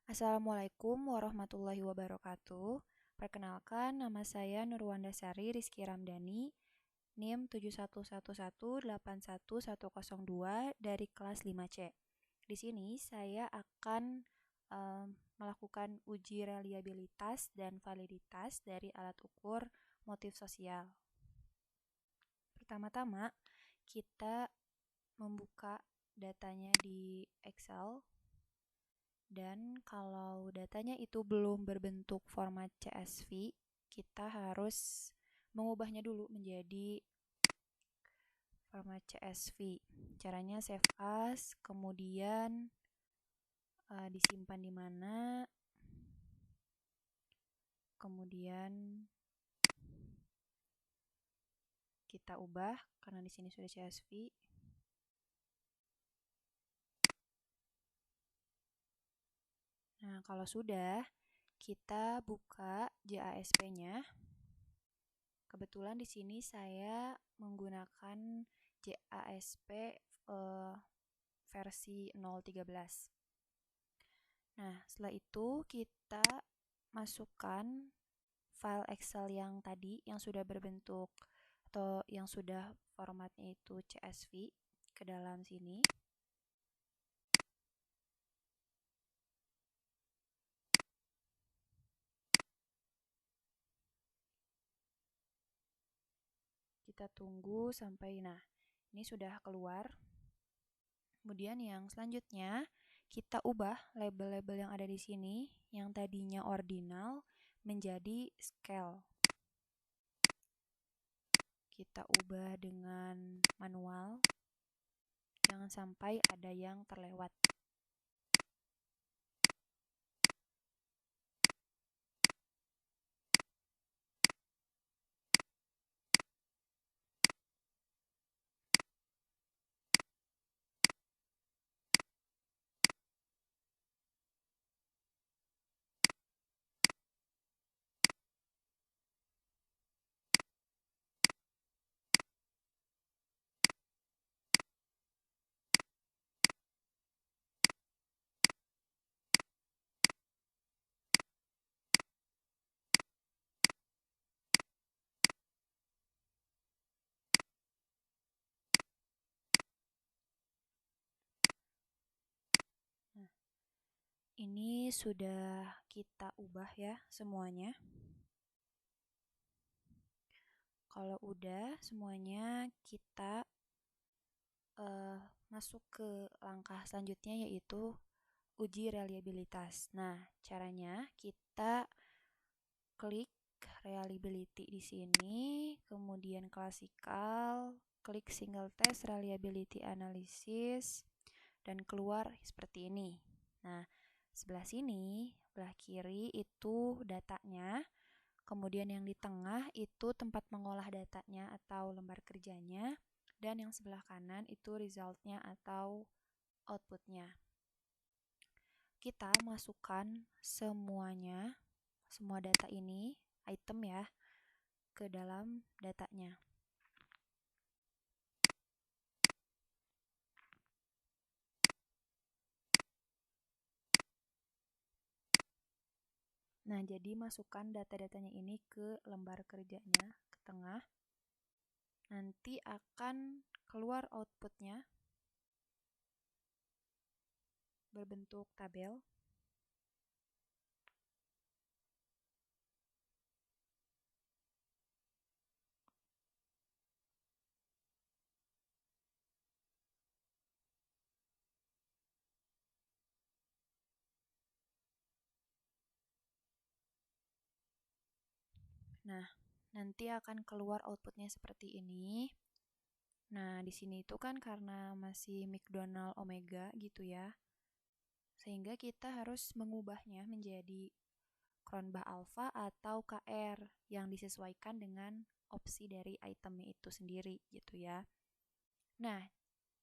Assalamualaikum warahmatullahi wabarakatuh. Perkenalkan, nama saya Nurwandasari Rizky Ramdhani, NIM 7111811102 dari kelas 5C. Di sini saya akan melakukan uji reliabilitas dan validitas dari alat ukur motif sosial. Pertama-tama, kita membuka datanya di Excel. Dan kalau datanya itu belum berbentuk format CSV, kita harus mengubahnya dulu menjadi format CSV. Caranya save as, kemudian disimpan di mana, kemudian kita ubah karena di sini sudah CSV. Nah, kalau sudah, kita buka JASP-nya. Kebetulan di sini saya menggunakan JASP versi 013. Nah, setelah itu kita masukkan file Excel yang tadi yang sudah berbentuk atau yang sudah formatnya itu CSV ke dalam sini. Kita tunggu sampai ini sudah keluar. Kemudian yang selanjutnya kita ubah label-label yang ada di sini yang tadinya ordinal menjadi scale. Kita ubah dengan manual. Jangan sampai ada yang terlewat. Ini sudah kita ubah ya semuanya. Kalau udah semuanya, kita masuk ke langkah selanjutnya yaitu uji reliabilitas. Nah, caranya kita klik reliability di sini, kemudian klasikal, klik single test reliability analysis, dan keluar seperti ini. Nah, sebelah sini, sebelah kiri itu datanya, kemudian yang di tengah itu tempat mengolah datanya atau lembar kerjanya, dan yang sebelah kanan itu resultnya atau outputnya. Kita masukkan semuanya, semua data ini, item ya, ke dalam datanya. Nah, jadi masukkan data-datanya ini ke lembar kerjanya, ke tengah. Nanti akan keluar outputnya berbentuk tabel. Nah, nanti akan keluar outputnya seperti ini. Nah, di sini itu kan karena masih McDonald Omega gitu ya, sehingga kita harus mengubahnya menjadi Cronbach Alpha atau KR yang disesuaikan dengan opsi dari itemnya itu sendiri gitu ya. Nah,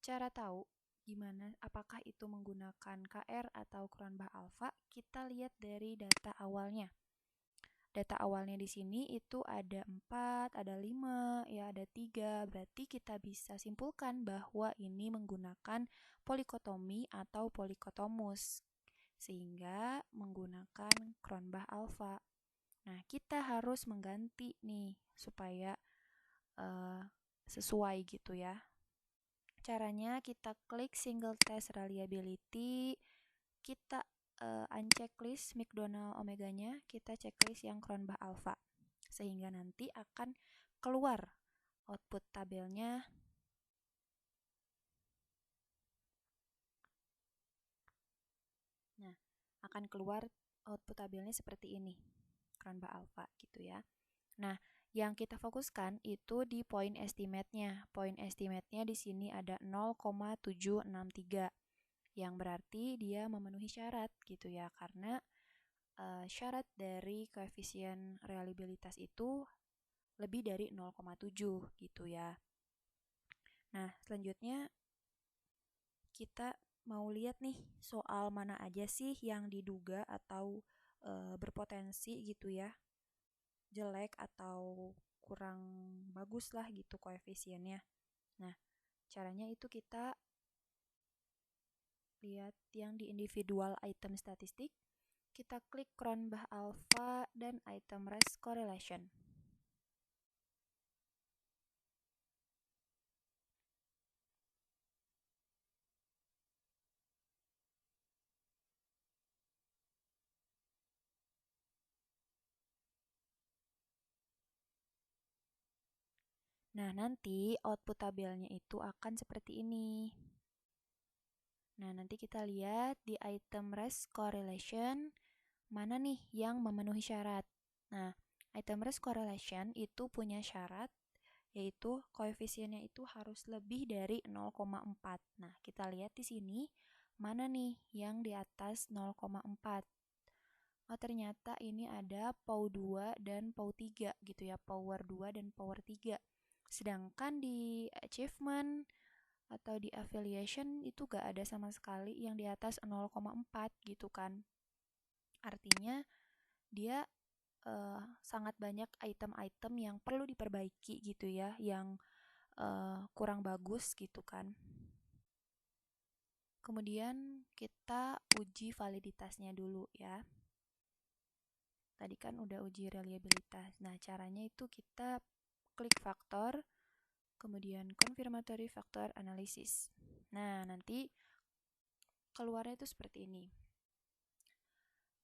cara tahu gimana apakah itu menggunakan KR atau Cronbach Alpha, kita lihat dari data awalnya. Data awalnya di sini itu ada 4, ada 5, ya ada 3. Berarti kita bisa simpulkan bahwa ini menggunakan polikotomi atau polikotomus. sehingga menggunakan Cronbach alpha. Nah, kita harus mengganti nih supaya sesuai gitu ya. Caranya kita klik single test reliability, kita unchecklist McDonald omeganya, kita checklist yang Cronbach alpha, sehingga nanti akan keluar output tabelnya. Nah, akan keluar output tabelnya seperti ini, Cronbach alpha gitu ya. Nah, yang kita fokuskan itu di point estimate-nya. Point estimate-nya di sini ada 0,763, yang berarti dia memenuhi syarat gitu ya, karena syarat dari koefisien reliabilitas itu lebih dari 0,7 gitu ya. Nah, selanjutnya kita mau lihat nih soal mana aja sih yang diduga atau berpotensi gitu ya, jelek atau kurang bagus lah gitu koefisiennya. Nah, caranya itu kita lihat yang di individual item statistik, kita klik Cronbach alpha dan item rest correlation. Nah, nanti output tabelnya itu akan seperti ini. Nah, nanti kita lihat di item rest correlation, mana nih yang memenuhi syarat. Nah, item rest correlation itu punya syarat, yaitu koefisiennya itu harus lebih dari 0,4. Nah, kita lihat di sini, mana nih yang di atas 0,4. Oh, ternyata ini ada POW 2 dan POW 3 gitu ya, power 2 dan power 3. Sedangkan di achievement atau di affiliation itu gak ada sama sekali yang di atas 0,4 gitu kan. Artinya dia sangat banyak item-item yang perlu diperbaiki gitu ya, yang kurang bagus gitu kan. Kemudian kita uji validitasnya dulu ya. Tadi kan udah uji reliabilitas. Nah, caranya itu kita klik faktor, kemudian confirmatory factor analysis. Nah, nanti keluarnya itu seperti ini.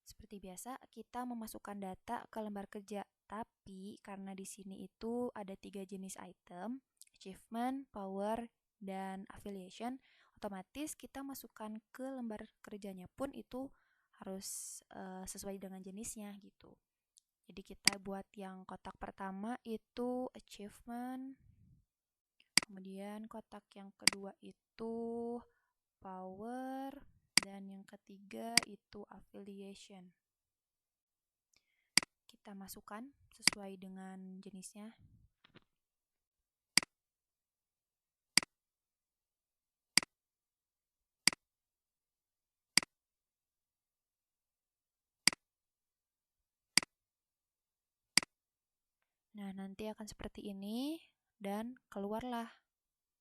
Seperti biasa, kita memasukkan data ke lembar kerja, tapi karena di sini itu ada 3 jenis item, achievement, power, dan affiliation, otomatis kita masukkan ke lembar kerjanya pun itu harus sesuai dengan jenisnya gitu. Jadi kita buat yang kotak pertama itu achievement, kemudian kotak yang kedua itu power, dan yang ketiga itu affiliation. Kita masukkan sesuai dengan jenisnya. Nah, nanti akan seperti ini dan keluarlah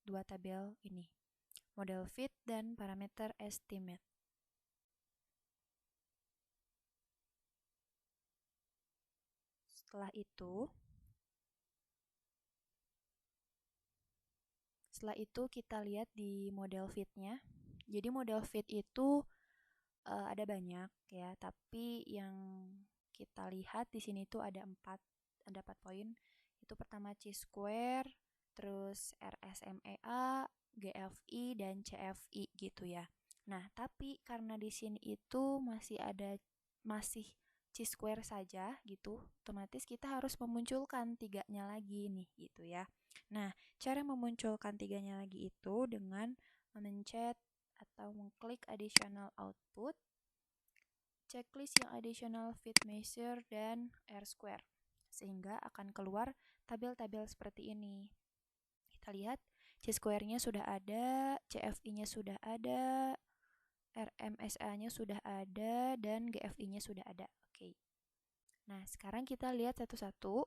dua tabel ini, model fit dan parameter estimate. Setelah itu kita lihat di model fit-nya. Jadi model fit itu ada banyak ya, tapi yang kita lihat di sini tuh ada 4 poin. Itu pertama chi-square, terus RSMEA, GFI, dan CFI gitu ya. Nah, tapi karena di sini itu masih chi-square saja gitu, otomatis kita harus memunculkan 3-nya lagi nih gitu ya. Nah, cara memunculkan 3-nya lagi itu dengan memencet atau mengklik additional output, checklist yang additional fit measure, dan R-square, sehingga akan keluar tabel-tabel seperti ini. Kita lihat chi-square-nya sudah ada, CFI-nya sudah ada, RMSA-nya sudah ada, dan GFI-nya sudah ada. Oke. Nah, sekarang kita lihat satu-satu.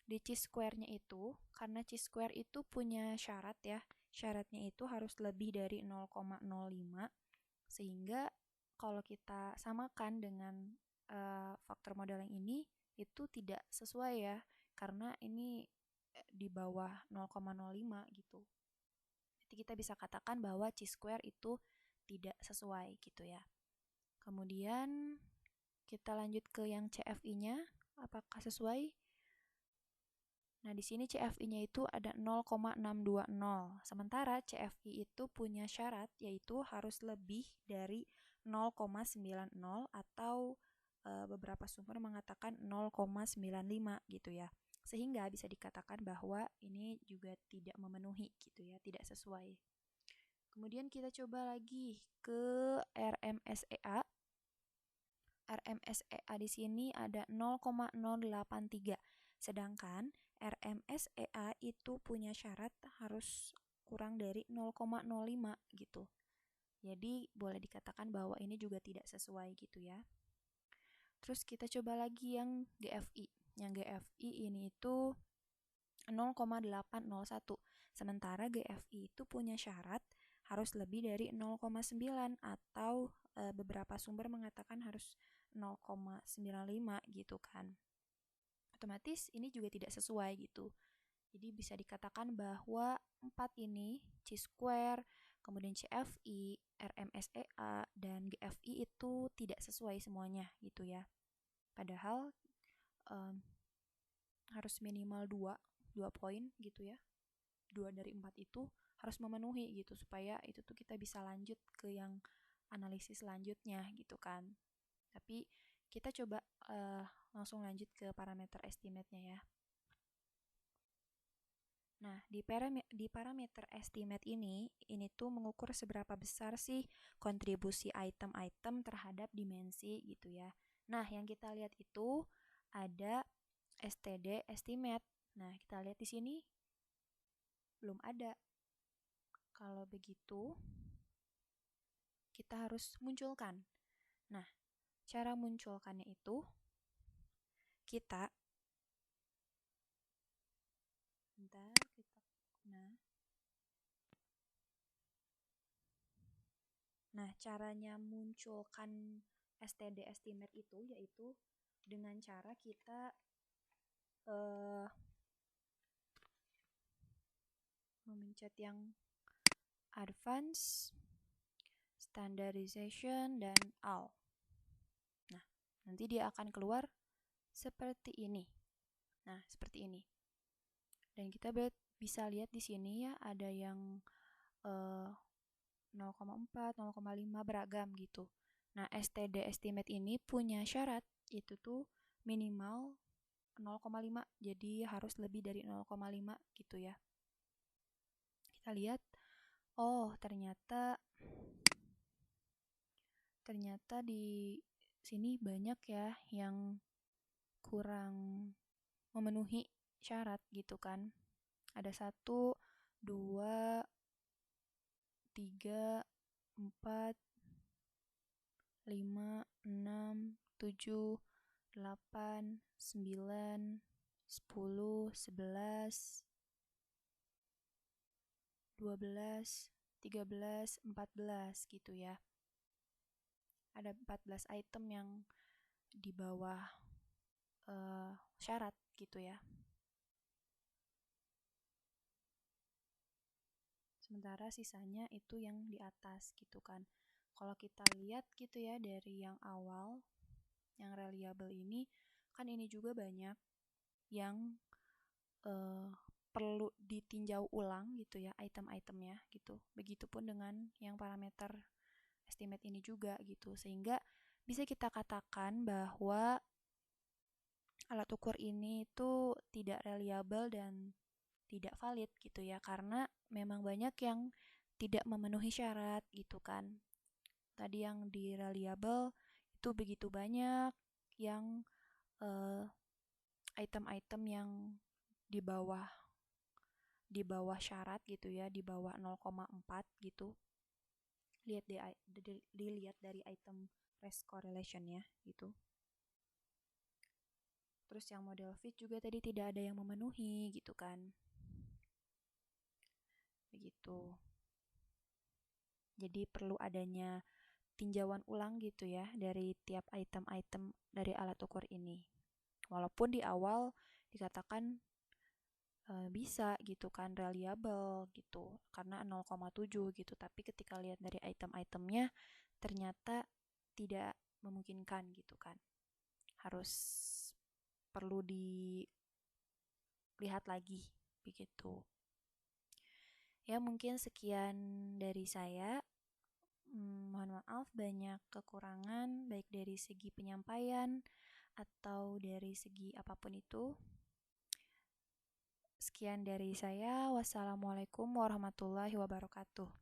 Di chi-square-nya itu, karena chi-square itu punya syarat ya, syaratnya itu harus lebih dari 0,05, sehingga kalau kita samakan dengan faktor modal yang ini, itu tidak sesuai ya, karena ini di bawah 0,05 gitu. Jadi kita bisa katakan bahwa chi-square itu tidak sesuai gitu ya. Kemudian kita lanjut ke yang CFI-nya, apakah sesuai? Nah, di sini CFI-nya itu ada 0,620. Sementara CFI itu punya syarat yaitu harus lebih dari 0,90 atau beberapa sumber mengatakan 0,95 gitu ya. Sehingga bisa dikatakan bahwa ini juga tidak memenuhi gitu ya, tidak sesuai. Kemudian kita coba lagi ke RMSEA. RMSEA di sini ada 0,083. Sedangkan RMSEA itu punya syarat harus kurang dari 0,05 gitu. Jadi boleh dikatakan bahwa ini juga tidak sesuai gitu ya. Terus kita coba lagi yang GFI. Yang GFI ini itu 0,801. Sementara GFI itu punya syarat harus lebih dari 0,9 atau beberapa sumber mengatakan harus 0,95 gitu kan. Otomatis ini juga tidak sesuai gitu. Jadi bisa dikatakan bahwa 4 ini, chi-square, kemudian CFI, RMSEA, dan GFI itu tidak sesuai semuanya gitu ya. Padahal harus minimal 2 poin gitu ya. 2 dari 4 itu harus memenuhi gitu supaya itu tuh kita bisa lanjut ke yang analisis selanjutnya gitu kan. Tapi kita coba langsung lanjut ke parameter estimate-nya ya. Nah, di parameter estimate ini tuh mengukur seberapa besar sih kontribusi item-item terhadap dimensi gitu ya. Nah, yang kita lihat itu ada STD estimate. Nah, kita lihat di sini belum ada. Kalau begitu, kita harus munculkan. Nah, cara munculkannya itu kita Nah, caranya munculkan STD estimate itu yaitu dengan cara kita memencet yang advance, standardization, dan all. Nah, nanti dia akan keluar seperti ini. Nah, seperti ini. Dan kita bisa lihat di sini ya ada yang 0,4, 0,5 beragam gitu. Nah, STD estimate ini punya syarat itu tuh minimal 0,5. Jadi harus lebih dari 0,5 gitu ya. Kita lihat, oh ternyata di sini banyak ya yang kurang memenuhi syarat gitu kan. Ada 1, 2, 3, 4, 5, 6, 7, 8, 9, 10, 11, 12, 13, 14 gitu ya. Ada 14 item yang di bawah syarat gitu ya. Sementara sisanya itu yang di atas gitu kan. Kalau kita lihat gitu ya dari yang awal, yang reliable ini, kan ini juga banyak yang perlu ditinjau ulang gitu ya item-itemnya gitu. Begitupun dengan yang parameter estimate ini juga gitu. Sehingga bisa kita katakan bahwa alat ukur ini itu tidak reliable dan tidak valid gitu ya, karena memang banyak yang tidak memenuhi syarat gitu kan. Tadi yang di reliable itu begitu banyak yang item-item yang di bawah syarat gitu ya, di bawah 0,4 gitu. Dilihat dari item race correlation ya gitu. Terus yang model fit juga tadi tidak ada yang memenuhi gitu kan. Begitu. Jadi perlu adanya tinjauan ulang gitu ya dari tiap item-item dari alat ukur ini. Walaupun di awal dikatakan bisa gitu kan, reliable gitu, karena 0,7 gitu, tapi ketika lihat dari item-itemnya ternyata tidak memungkinkan gitu kan. Harus perlu dilihat lagi begitu. Ya mungkin sekian dari saya. Mohon maaf banyak kekurangan baik dari segi penyampaian atau dari segi apapun itu. Sekian dari saya. Wassalamualaikum warahmatullahi wabarakatuh.